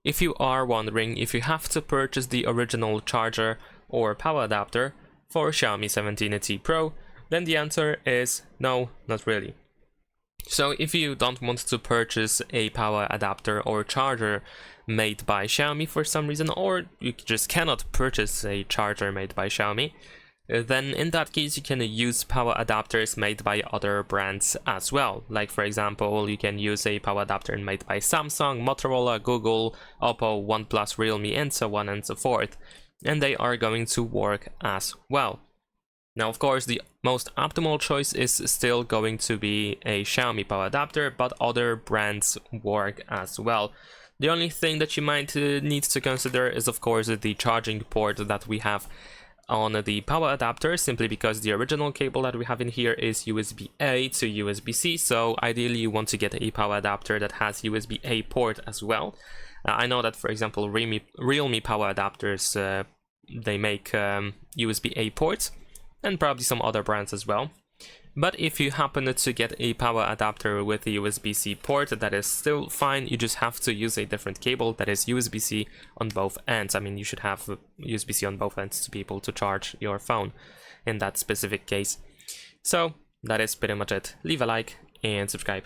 if you are wondering if you have to purchase the original charger or power adapter for Xiaomi 17T Pro, then the answer is no, not really. So if you don't want to purchase a power adapter or charger made by Xiaomi for some reason, or you just cannot purchase a charger made by Xiaomi, then in that case you can use power adapters made by other brands as well. Like for example, you can use a power adapter made by Samsung, Motorola, Google, Oppo, OnePlus, Realme, and so on and so forth. And they are going to work as well. Now, of course, the most optimal choice is still going to be a Xiaomi power adapter, but other brands work as well. The only thing that you might need to consider is, of course, the charging port that we have on the power adapter, simply because the original cable that we have in here is USB-A to USB-C, so ideally you want to get a power adapter that has USB-A port as well. I know that, for example, Realme power adapters, they make USB-A ports, and probably some other brands as well. But if you happen to get a power adapter with a USB-C port, that is still fine. You just have to use a different cable that is USB-C on both ends. I mean, you should have USB-C on both ends to be able to charge your phone in that specific case. So that is pretty much it. Leave a like and subscribe.